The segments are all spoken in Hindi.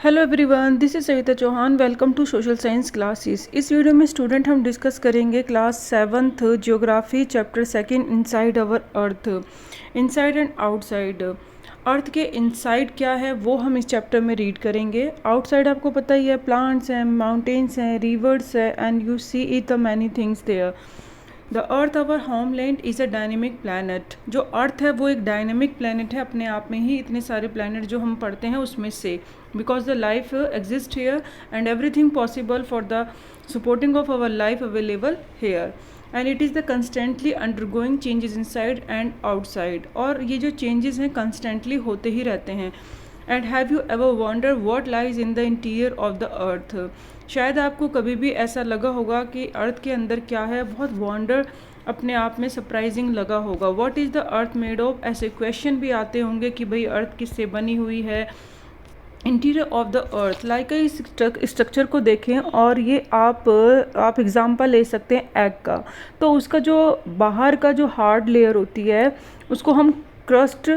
Hello everyone, this is Savita Chauhan. Welcome to social science classes. इस वीडियो में स्टूडेंट हम डिस्कस करेंगे class 7th geography chapter 2 inside our earth. Inside and outside. Earth के इनसाइड क्या है वो हम इस चैप्टर में रीड करेंगे। आउटसाइड आपको पता ही है, प्लांट्स हैं, माउंटेन्स हैं, रिवर्स है, and you see it the many things there. The earth our homeland is a dynamic planet. जो अर्थ है वो एक डायनेमिक प्लानट है अपने आप में ही। इतने सारे प्लानट जो हम पढ़ते हैं उसमें से, because the life exist here and everything possible for the supporting of our life available here, and it is the constantly undergoing changes inside and outside. और ये जो चेंजेस हैं कंस्टेंटली होते ही रहते हैं। And have you ever wonder what lies in the interior of the earth. शायद आपको कभी भी ऐसा लगा होगा कि अर्थ के अंदर क्या है, बहुत वॉन्डर अपने आप में सरप्राइजिंग लगा होगा। What is the earth made of, ऐसे क्वेश्चन भी आते होंगे कि भाई अर्थ किससे बनी हुई है। Interior of the earth, like इस स्ट्रक्चर को देखें और ये आप एग्जांपल ले सकते हैं एग का। तो उसका जो बाहर का जो हार्ड लेयर होती है उसको हम क्रस्ट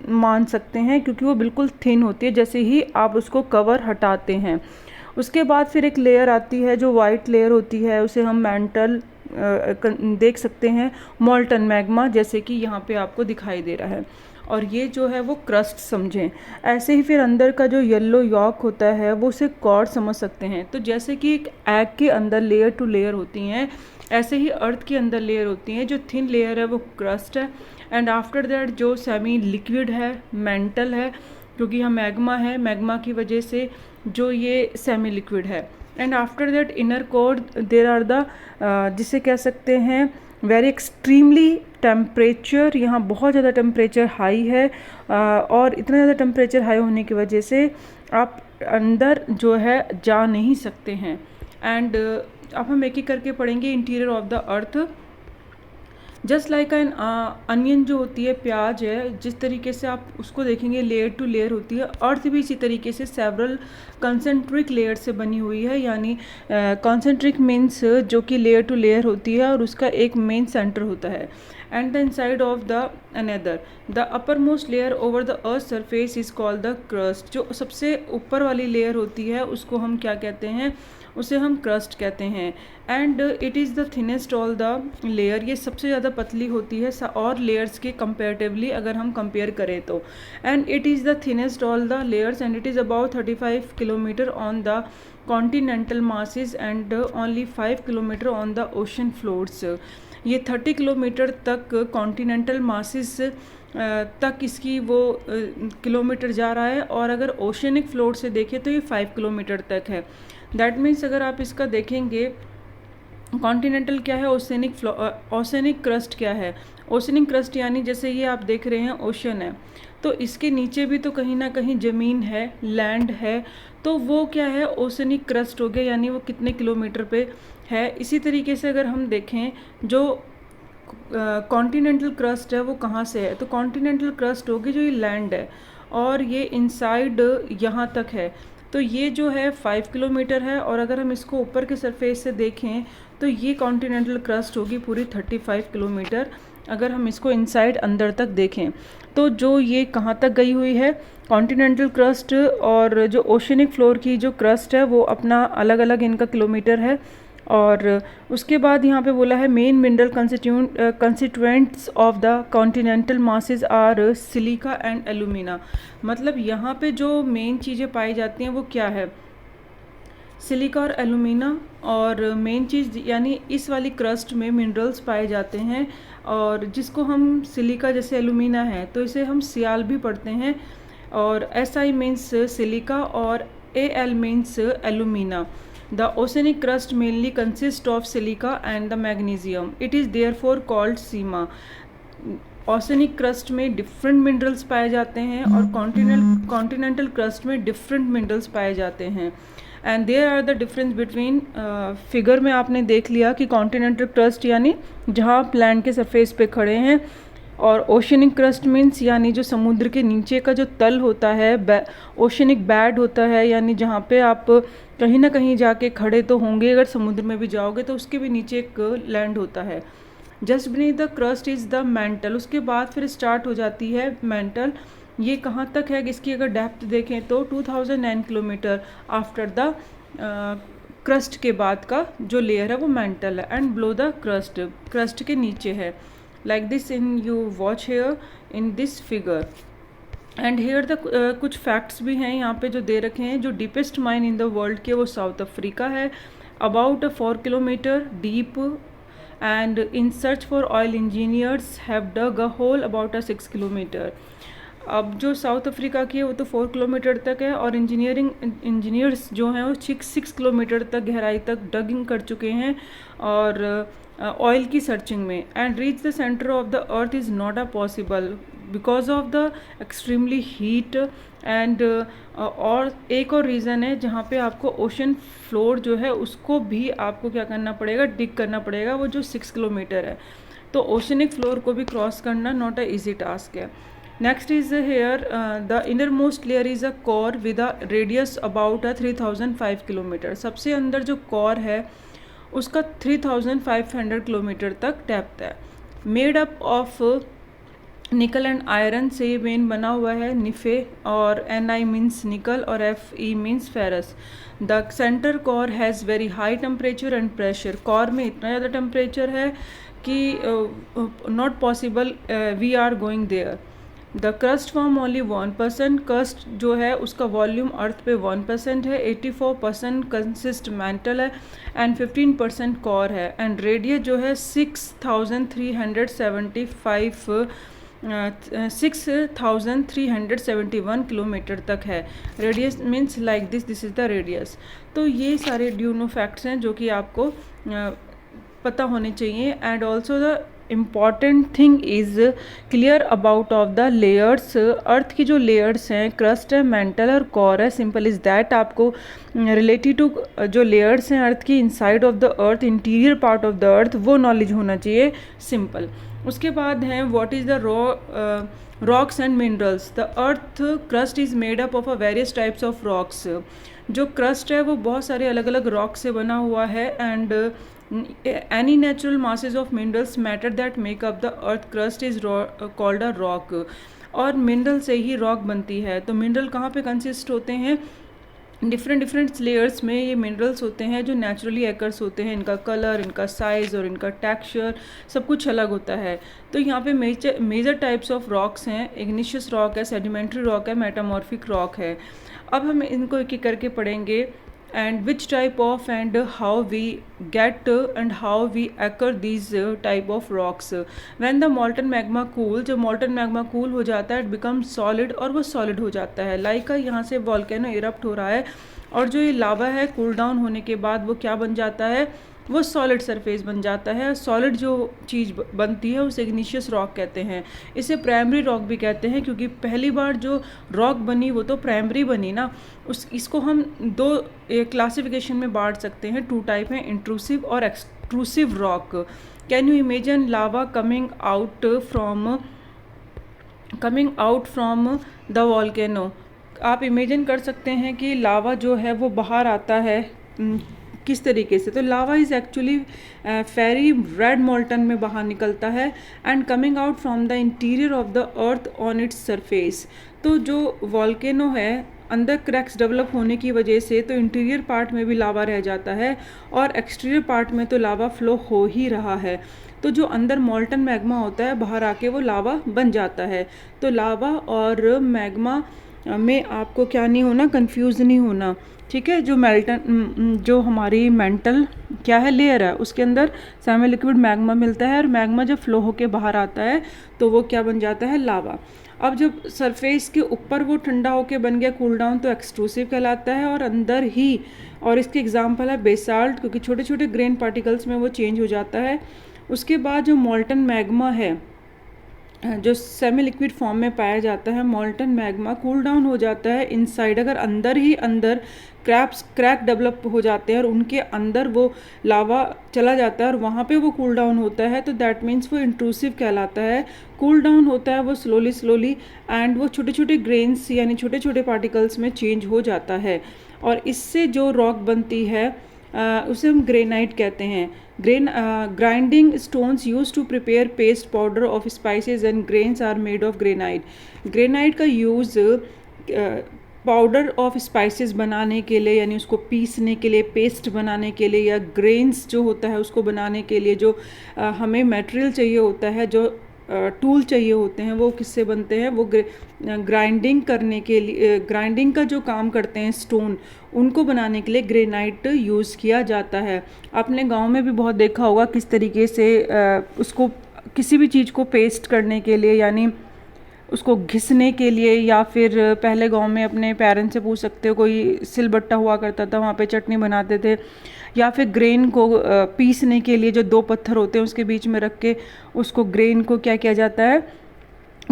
मान सकते हैं, क्योंकि वो बिल्कुल थिन होती है जैसे ही आप उसको कवर हटाते हैं। उसके बाद फिर एक लेयर आती है जो वाइट लेयर होती है, उसे हम मैंटल देख सकते हैं, मॉल्टन मैग्मा, जैसे कि यहाँ पे आपको दिखाई दे रहा है। और ये जो है वो क्रस्ट समझें। ऐसे ही फिर अंदर का जो येलो यॉक होता है वो उसे कॉर्ड समझ सकते हैं। तो जैसे कि एक एग के अंदर लेयर टू लेयर होती हैं, ऐसे ही अर्थ के अंदर लेयर होती हैं। जो थिन लेयर है वो क्रस्ट है, एंड आफ्टर दैट जो सेमी लिक्विड है मेंटल है, क्योंकि यहाँ मैग्मा है, मैग्मा की वजह से जो ये सेमी लिक्विड है। And after that inner core there are the जिसे कह सकते हैं वेरी एक्सट्रीमली टेम्परेचर। यहाँ बहुत ज़्यादा टेम्परेचर हाई है, और इतना ज़्यादा टेम्परेचर हाई होने की वजह से आप अंदर जो है जा नहीं सकते हैं। एंड अब हम एक एक करके पढ़ेंगे interior of the earth. Just like an onion जो होती है, प्याज है, जिस तरीके से आप उसको देखेंगे लेयर टू लेयर होती है, अर्थ भी इसी तरीके से सेवरल कंसेंट्रिक लेयर से बनी हुई है। यानी कंसेंट्रिक मीन्स जो कि लेयर टू लेयर होती है और उसका एक मेन सेंटर होता है। And the inside of the another, the upper most layer over the earth surface is called the crust. जो सबसे ऊपर वाली लेयर होती है उसको हम क्या कहते हैं, उसे हम क्रस्ट कहते हैं। And it is the thinnest all the layer, ये सबसे ज़्यादा पतली होती है और लेयर्स के कंपेरेटिवली अगर हम कंपेयर करें तो। And it is the thinnest all the layers and it is about 35 kilometre on the continental masses and only 5 kilometre on the ocean floors. ये 30 किलोमीटर तक कॉन्टिनेंटल मासेस तक इसकी वो किलोमीटर जा रहा है, और अगर ओशनिक फ्लोर से देखें तो ये 5 किलोमीटर तक है। दैट मीन्स अगर आप इसका देखेंगे कॉन्टिनेंटल क्या है, ओशनिक क्रस्ट क्या है। ओशनिक क्रस्ट यानी जैसे ये आप देख रहे हैं ओशन है, तो इसके नीचे भी तो कहीं ना कहीं ज़मीन है, लैंड है, तो वो क्या है, ओशनिक क्रस्ट हो गया, यानी वो कितने किलोमीटर पे है। इसी तरीके से अगर हम देखें जो कॉन्टिनेंटल क्रस्ट है वो कहाँ से है, तो कॉन्टिनेंटल क्रस्ट होगी जो ये लैंड है और ये इनसाइड यहाँ तक है, तो ये जो है 5 किलोमीटर है। और अगर हम इसको ऊपर के सरफेस से देखें तो ये कॉन्टिनेंटल क्रस्ट होगी पूरी 35 किलोमीटर। अगर हम इसको इनसाइड अंदर तक देखें तो जो ये कहाँ तक गई हुई है कॉन्टिनेंटल क्रस्ट, और जो ओशनिक फ्लोर की जो क्रस्ट है वो अपना अलग अलग इनका किलोमीटर है। और उसके बाद यहाँ पे बोला है main mineral constituents of the continental masses are silica and alumina. मतलब यहाँ पे जो मेन चीज़ें पाई जाती हैं वो क्या है, सिलिका और एलुमिना। और मेन चीज़ यानी इस वाली क्रस्ट में मिनरल्स पाए जाते हैं, और जिसको हम सिलिका जैसे एलुमिना है तो इसे हम सियाल भी पढ़ते हैं, और SI मीन्स सिलिका और AL means alumina. The oceanic crust mainly consists of silica and the magnesium. It is therefore called sima. Oceanic crust में डिफरेंट मिनरल्स पाए जाते हैं और कॉन्टिनेंटल क्रस्ट में डिफरेंट मिनरल्स पाए जाते हैं। And there are the difference between, figure में आपने देख लिया कि कॉन्टिनेंटल क्रस्ट यानी जहाँ आप लैंड के सरफेस पे खड़े हैं, और ओशनिक क्रस्ट मीन्स यानी जो समुद्र के नीचे का जो तल होता है, ओशनिक बैड होता है, यानी जहाँ पे आप कहीं ना कहीं जाके खड़े तो होंगे, अगर समुद्र में भी जाओगे तो उसके भी नीचे एक लैंड होता है। Just beneath the crust is the mental. उसके बाद फिर स्टार्ट हो जाती है मेंटल, ये कहाँ तक है, इसकी अगर डेप्थ देखें तो 2009 किलोमीटर आफ्टर द क्रस्ट के बाद का जो लेयर है वो मेंटल है, एंड बिलो द क्रस्ट के नीचे है, like this in you watch here in this figure. And here the कुछ फैक्ट्स भी हैं यहाँ पे जो दे रखे हैं। जो deepest mine in the world के वो साउथ अफ्रीका है, about 4 kilometre deep, and in search for oil engineers have dug a hole about 6 kilometre. अब जो साउथ अफ्रीका की है वो तो 4 किलोमीटर तक है, और इंजीनियर्स जो हैं वो 6 किलोमीटर तक गहराई तक डगिंग कर चुके हैं और ऑयल की सर्चिंग में। And reach the centre of the earth is not a possible because of the extremely heat. And और एक और रीज़न है जहाँ पे आपको ओशन फ्लोर जो है उसको भी आपको क्या करना पड़ेगा, डिग करना पड़ेगा, वो जो 6 किलोमीटर है। तो ओशनिक फ्लोर को भी क्रॉस करना नॉट अ ईजी टास्क है। Next is here the inner most layer is a core with a radius about 3005 kilometre. सबसे अंदर जो कोर है उसका 3500 किलोमीटर तक डेप्थ है। मेड अप ऑफ निकल एंड आयरन से ये मेन बना हुआ है, निफे, और Ni मीन्स निकल और Fe means ferrous. The centre core has very high temperature and pressure. Core में इतना ज़्यादा टेम्परेचर है कि not possible we are going there. The crust form only 1%। Crust जो है उसका वॉल्यूम अर्थ पे 1% है, 84% कंसिस्ट मेंटल है, एंड 15% कोर है। एंड रेडियस जो है 6,371 किलोमीटर तक है। Radius means like this is the radius. तो ये सारे ड्यूनो फैक्ट्स हैं जो कि आपको पता होने चाहिए। And also the important thing is clear about of the layers. Earth की जो लेयर्स हैं, क्रस्ट है, मेंटल और कोर है, सिंपल इज़ दैट। आपको रिलेटेड टू जो लेयर्स हैं अर्थ की, inside of the earth, interior part of the अर्थ, वो नॉलेज होना चाहिए, सिंपल। उसके बाद हैं what is the rocks and minerals. The earth crust is made up of a various types of rocks. जो क्रस्ट है वो बहुत सारे अलग अलग रॉक से बना हुआ है। And any natural masses of minerals matter that make up the earth crust is called a rock। और मिनरल से ही रॉक बनती है। तो मिनरल कहाँ पे कंसिस्ट होते हैं, डिफरेंट लेयर्स में ये मिनरल्स होते हैं जो नेचुरली एकर्स होते हैं। इनका कलर, इनका साइज़ और इनका टेक्सचर सब कुछ अलग होता है। तो यहाँ पे मेजर टाइप्स ऑफ रॉक्स हैं। इग्निशियस रॉक है, सेडिमेंट्री रॉक है, मेटामॉर्फिक रॉक है। अब हम इनको एक एक करके पढ़ेंगे। and which type of and how we get and how we occur these type of rocks। when the molten magma cool, जब molten magma cool हो जाता है it becomes solid, और वो solid हो जाता है। लाइक यहाँ से volcano erupt हो रहा है और जो ये लावा है कूल डाउन होने के बाद वो क्या बन जाता है, वो सॉलिड सरफेस बन जाता है। सॉलिड जो चीज़ बनती है उसे इग्निशियस रॉक कहते हैं। इसे प्राइमरी रॉक भी कहते हैं क्योंकि पहली बार जो रॉक बनी वो तो प्राइमरी बनी ना। इसको हम दो क्लासिफिकेशन में बांट सकते हैं। 2 टाइप हैं, इंट्रूसिव और extrusive rock. Can you imagine lava coming out from the volcano. आप इमेजिन कर सकते हैं कि लावा जो है वो बाहर आता है किस तरीके से। तो lava is actually fiery red molten में बाहर निकलता है, and coming out from the interior of the earth on its surface. तो जो वॉल्केनो है अंदर क्रैक्स डेवलप होने की वजह से तो इंटीरियर पार्ट में भी लावा रह जाता है और एक्सटीरियर पार्ट में तो लावा फ्लो हो ही रहा है। तो जो अंदर मोल्टन मैग्मा होता है बाहर आके वो लावा बन जाता है। तो लावा और मैग्मा में आपको क्या नहीं होना, कंफ्यूज नहीं होना, ठीक है। जो हमारी मेंटल क्या है, लेयर है, उसके अंदर सेमी लिक्विड मैग्मा मिलता है और मैग्मा जब फ्लो होके बाहर आता है तो वो क्या बन जाता है, लावा। अब जब सरफेस के ऊपर वो ठंडा होके बन गया कूल डाउन तो एक्सट्रूसिव कहलाता है, और अंदर ही, और इसके एग्जांपल है बेसाल्ट, क्योंकि छोटे छोटे ग्रेन पार्टिकल्स में वो चेंज हो जाता है। उसके बाद जो मोल्टन मैग्मा है जो सेमी लिक्विड फॉर्म में पाया जाता है, मोल्टन मैग्मा कूल डाउन हो जाता है इनसाइड। अगर अंदर ही अंदर क्रैक डेवलप हो जाते हैं और उनके अंदर वो लावा चला जाता है और वहाँ पे वो कूल डाउन होता है, तो दैट मीन्स वो इंट्रूसिव कहलाता है। कूल डाउन होता है वो स्लोली एंड वो छोटे छोटे ग्रेन्स यानी छोटे छोटे पार्टिकल्स में चेंज हो जाता है, और इससे जो रॉक बनती है उसे हम ग्रेनाइट कहते हैं। Grinding stones use to prepare paste powder of spices and grains are made of granite. Granite का यूज़ पाउडर ऑफ स्पाइसेस बनाने के लिए, यानी उसको पीसने के लिए, पेस्ट बनाने के लिए, या ग्रेन्स जो होता है उसको बनाने के लिए जो हमें मटेरियल चाहिए होता है, जो टूल चाहिए होते हैं, वो किससे बनते हैं? वो ग्राइंडिंग करने के लिए, ग्राइंडिंग का जो काम करते हैं स्टोन, उनको बनाने के लिए ग्रेनाइट यूज़ किया जाता है। आपने गांव में भी बहुत देखा होगा किस तरीके से उसको किसी भी चीज़ को पेस्ट करने के लिए, यानी उसको घिसने के लिए, या फिर पहले गांव में अपने पेरेंट्स से पूछ सकते हो, कोई सिलबट्टा हुआ करता था, वहाँ पे चटनी बनाते थे, या फिर ग्रेन को पीसने के लिए जो दो पत्थर होते हैं उसके बीच में रख के उसको ग्रेन को क्या किया जाता है?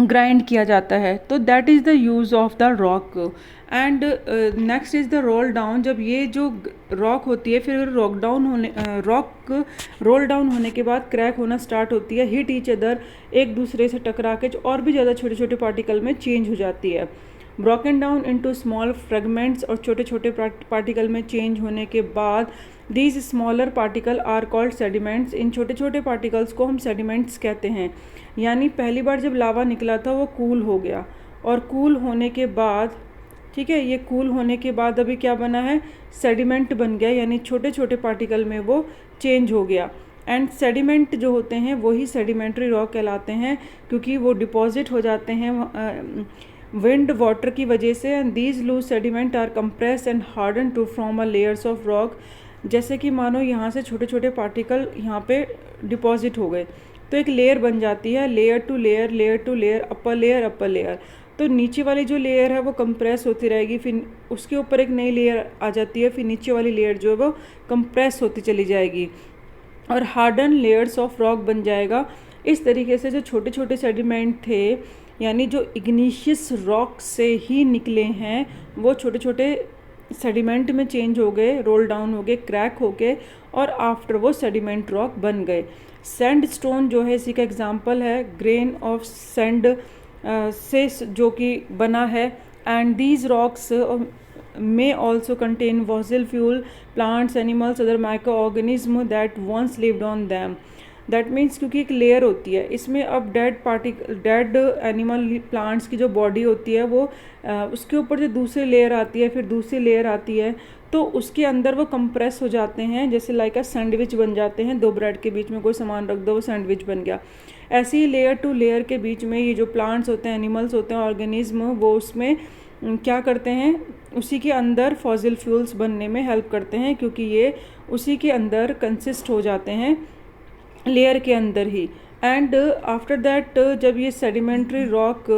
ग्राइंड किया जाता है। तो that is the use of the rock. And next is the roll down. जब ये जो रॉक होती है फिर रॉक रोल डाउन होने के बाद क्रैक होना स्टार्ट होती है, हिट ईच अदर, एक दूसरे से टकरा के और भी ज़्यादा छोटे छोटे पार्टिकल में चेंज हो जाती है। Broken down into small fragments, और छोटे छोटे पार्टिकल में चेंज होने के बाद these smaller particle are called sediments. इन छोटे छोटे पार्टिकल्स को हम सेडिमेंट्स कहते हैं। यानी पहली बार जब लावा निकला था वो कूल हो गया, और कूल होने के बाद, ठीक है, ये कूल होने के बाद अभी क्या बना है? सेडिमेंट बन गया, यानी छोटे छोटे पार्टिकल में वो चेंज हो गया। एंड सेडिमेंट जो होते हैं वही सेडिमेंट्री रॉक कहलाते हैं, क्योंकि वो डिपॉजिट हो जाते हैं विंड वाटर की वजह से। And these loose sediment are compress and harden to form a layers of rock. जैसे कि मानो यहाँ से छोटे छोटे पार्टिकल यहाँ पे डिपॉजिट हो गए तो एक लेयर बन जाती है, layer to layer, layer to layer, upper layer, upper layer. तो नीचे वाली जो लेयर है वो कंप्रेस होती रहेगी, फिर उसके ऊपर एक नई लेयर आ जाती है, फिर नीचे वाली लेयर जो है वो कंप्रेस होती चली जाएगी और हार्डन लेयर्स ऑफ रॉक बन जाएगा। इस तरीके से जो छोटे छोटे सेडिमेंट थे, यानी जो इग्निशियस रॉक से ही निकले हैं, वो छोटे छोटे सेडिमेंट में चेंज हो गए, रोल डाउन हो गए, क्रैक हो गए, और आफ्टर वो सेडिमेंट रॉक बन गए। सैंड स्टोन जो है इसी का एग्जाम्पल है, ग्रेन ऑफ सैंड से जो कि बना है। And these rocks may also contain fossil fuel, plants, animals, other microorganism that once lived on them. That means क्योंकि एक लेयर होती है इसमें, अब डेड एनिमल प्लांट्स की जो बॉडी होती है वो उसके ऊपर जो दूसरी लेयर आती है, फिर दूसरी लेयर आती है, तो उसके अंदर वो कंप्रेस हो जाते हैं, जैसे लाइक अ सैंडविच बन जाते हैं। दो ब्रेड के बीच में कोई सामान रख दो, वो सैंडविच बन गया। ऐसे ही लेयर टू लेयर के बीच में ये जो प्लांट्स होते हैं, एनिमल्स होते हैं, ऑर्गेनिज्म, वो उसमें क्या करते हैं? उसी के अंदर फॉसिल फ्यूल्स बनने में हेल्प करते हैं, क्योंकि ये उसी के अंदर कंसिस्ट हो जाते हैं, लेयर के अंदर ही। एंड आफ्टर दैट जब ये सेडिमेंट्री रॉक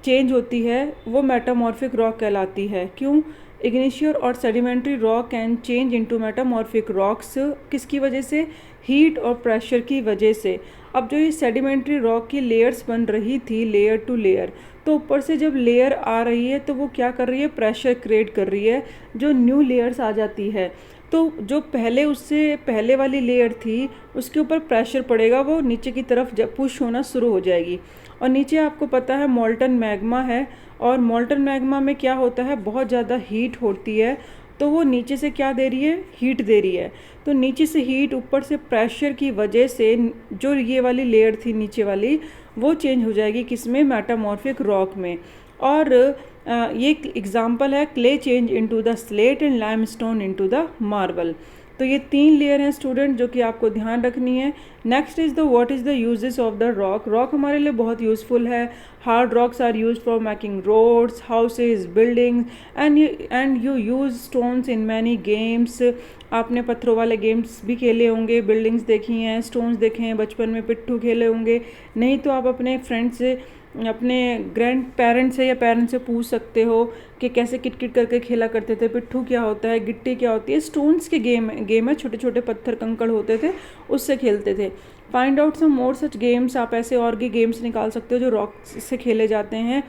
चेंज होती है वो मेटामॉर्फिक रॉक कहलाती है। क्यों? इग्निशियर और sedimentary rock can change into metamorphic rocks. किसकी वजह से? हीट और प्रेशर की वजह से। अब जो ये सेडिमेंट्री रॉक की लेयर्स बन रही थी, लेयर टू लेयर, तो ऊपर से जब लेयर आ रही है तो वो क्या कर रही है? प्रेशर क्रिएट कर रही है, जो न्यू लेयर्स आ जाती है। तो जो पहले उससे पहले वाली लेयर थी उसके ऊपर प्रेशर पड़ेगा, वो नीचे की तरफ पुश होना शुरू हो जाएगी। और नीचे आपको पता है मॉल्टन मैग्मा है, और मॉल्टन मैग्मा में क्या होता है? बहुत ज़्यादा हीट होती है, तो वो नीचे से क्या दे रही है? हीट दे रही है। तो नीचे से हीट, ऊपर से प्रेशर की वजह से जो ये वाली लेयर थी नीचे वाली, वो चेंज हो जाएगी किसमें? मेटामॉर्फिक रॉक में। और ये एग्जाम्पल है clay change into the slate and limestone into the marble. तो ये तीन लेयर हैं स्टूडेंट जो कि आपको ध्यान रखनी है। Next is the what is the uses of the rock. Rock हमारे लिए बहुत यूज़फुल है। Hard rocks are use for making roads, houses, buildings, and you use stones in many games. आपने पत्थरों वाले गेम्स भी खेले होंगे, बिल्डिंग्स देखी हैं, स्टोन्स देखे हैं, बचपन में पिट्ठू खेले होंगे। नहीं तो आप अपने फ्रेंड्स से, अपने ग्रैंड पेरेंट्स से या पेरेंट्स से पूछ सकते हो कि कैसे किट करके खेला करते थे, पिट्ठू क्या होता है, गिट्टी क्या होती है। स्टोन्स के गेम है, छोटे छोटे पत्थर कंकड़ होते थे, उससे खेलते थे। फाइंड आउट सम मोर सच गेम्स। आप ऐसे और भी गेम्स निकाल सकते हो जो रॉक से खेले जाते हैं।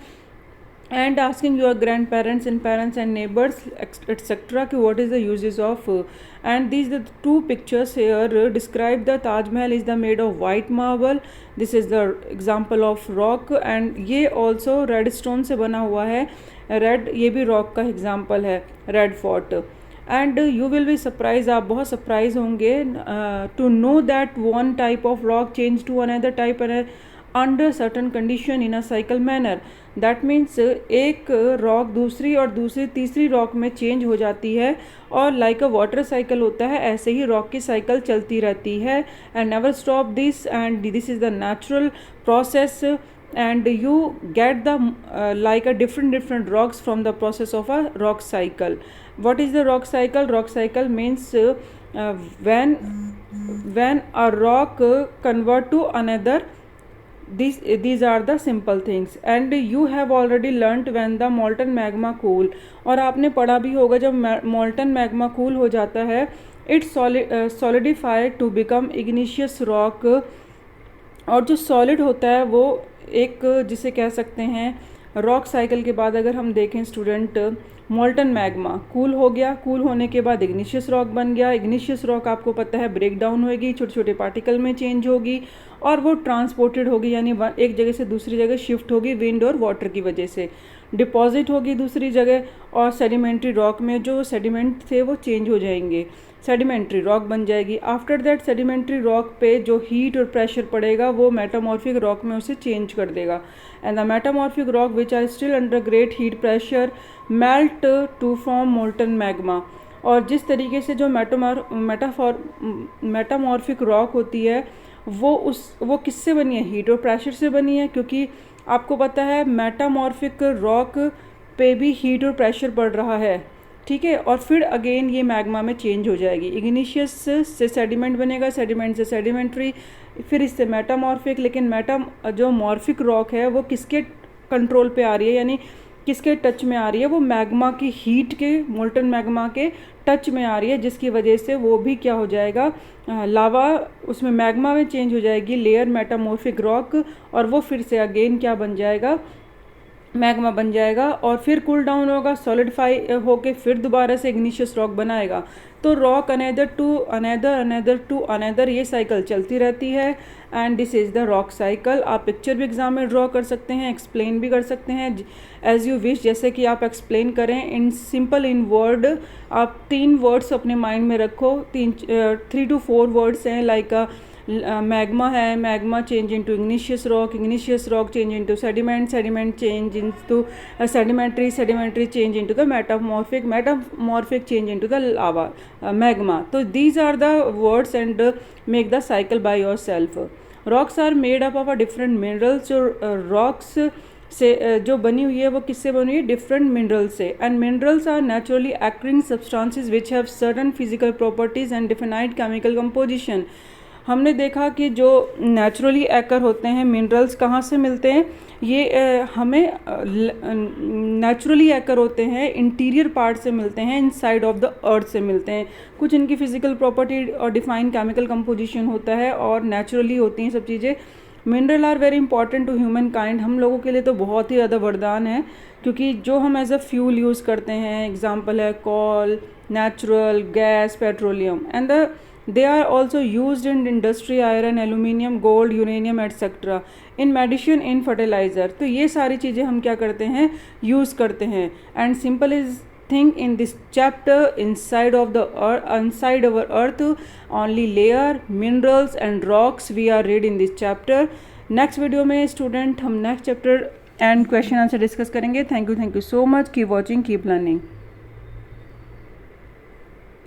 and asking your grandparents and parents and neighbors etc. what is the uses of and these the two pictures here describe the Taj Mahal is the made of white marble. This is the example of rock and ये also red stone से बना हुआ है। red ये भी rock का example है, red fort। And you will be surprise, आप बहुत सरप्राइज होंगे to know that one type of rock change to another type under certain condition in a cycle manner. That means एक रॉक दूसरी और दूसरी तीसरी रॉक में चेंज हो जाती है, और लाइक अ वाटर साइकिल होता है ऐसे ही रॉक की साइकिल चलती रहती है। And never stop this, and this is the natural process, and you get the like a different rocks from the process of a rock cycle. What is the rock cycle? Rock cycle means when a rock convert to another. These are the simple things, and you have already learnt when the molten magma cool. और आपने पढ़ा भी होगा जब molten magma cool हो जाता है, it solidify to become igneous rock. और जो सॉलिड होता है वो एक जिसे कह सकते हैं रॉक साइकिल के बाद अगर हम देखें स्टूडेंट, मोल्टन मैग्मा कूल हो गया, कूल होने के बाद इग्निशियस रॉक बन गया। इग्निशियस रॉक आपको पता है ब्रेक डाउन होगी, छोटे छोटे पार्टिकल में चेंज होगी और वो ट्रांसपोर्टेड होगी, यानी एक जगह से दूसरी जगह शिफ्ट होगी विंड और वाटर की वजह से, डिपॉजिट होगी दूसरी जगह, और सेडिमेंट्री रॉक में जो सेडिमेंट थे वो चेंज हो जाएंगे, सेडिमेंट्री रॉक बन जाएगी। आफ्टर दैट सेडिमेंट्री रॉक पे जो हीट और प्रेशर पड़ेगा वो मेटामॉर्फिक रॉक में उसे चेंज कर देगा। And the metamorphic rock which are still under great heat pressure melt to form molten magma. और जिस तरीके से जो मेटामॉर्फिक रॉक होती है वो किससे बनी है? हीट और प्रेशर से बनी है, क्योंकि आपको पता है मेटामॉर्फिक रॉक पे भी हीट और प्रेशर पड़ रहा है, ठीक है। और फिर अगेन ये मैग्मा में चेंज हो जाएगी। इग्निशियस से सेडिमेंट बनेगा, सेडिमेंट से सेडिमेंट्री, फिर इससे मेटामॉर्फिक। लेकिन जो मॉर्फिक रॉक है वो किसके कंट्रोल पे आ रही है, यानी किसके टच में आ रही है? वो मैग्मा की हीट के, मोल्टन मैग्मा के टच में आ रही है, जिसकी वजह से वो भी क्या हो जाएगा, लावा उसमें मैग्मा में चेंज हो जाएगी, लेयर मेटामॉर्फिक रॉक, और वो फिर से अगेन क्या बन जाएगा, मैग्मा बन जाएगा। और फिर कूल डाउन होगा, सॉलिडिफाई होके फिर दोबारा से इग्निशियस रॉक बनाएगा। तो rock another to another to another, ये साइकिल चलती रहती है। And this is the rock cycle. आप पिक्चर भी एग्जाम में ड्रॉ कर सकते हैं, एक्सप्लेन भी कर सकते हैं एज यू विश, जैसे कि आप एक्सप्लेन करें इन सिंपल इन वर्ड। आप 3 वर्ड्स अपने माइंड में रखो, 3 to 4 वर्ड्स हैं, लाइक मैग्मा है, magma change into igneous rock change into sediment change into sedimentary change into the metamorphic change into the lava magma. तो these are the words and make the cycle by your self. Rocks are made up of a different minerals. जो रॉक्स से जो बनी हुई है वो किससे बनी हुई है? डिफरेंट मिनरल से। And minerals are naturally acting substances which have certain physical properties and defined chemical composition. हमने देखा कि जो नेचुरली एक्कर होते हैं, मिनरल्स कहाँ से मिलते हैं? ये हमें नेचुरली एक्कर होते हैं, इंटीरियर पार्ट से मिलते हैं, इनसाइड ऑफ द अर्थ से मिलते हैं। कुछ इनकी फिजिकल प्रॉपर्टी और डिफाइंड केमिकल कंपोजिशन होता है और नेचुरली होती हैं सब चीज़ें। Mineral are very important to humankind. हम लोगों के लिए तो बहुत ही ज़्यादा वरदान है, क्योंकि जो हम एज अ फ्यूल यूज़ करते हैं, एग्जाम्पल है call, natural gas, petroleum, and they are also used in industry, iron, aluminium, gold, uranium etc. in medicine, in fertilizer। तो ये सारी चीज़ें हम क्या करते हैं? यूज़ करते हैं। And simple is thing in this chapter, inside our earth only layer, minerals and rocks we are read in this chapter। Next video में स्टूडेंट हम next chapter and question answer discuss करेंगे। Thank you so much, keep watching, keep learning.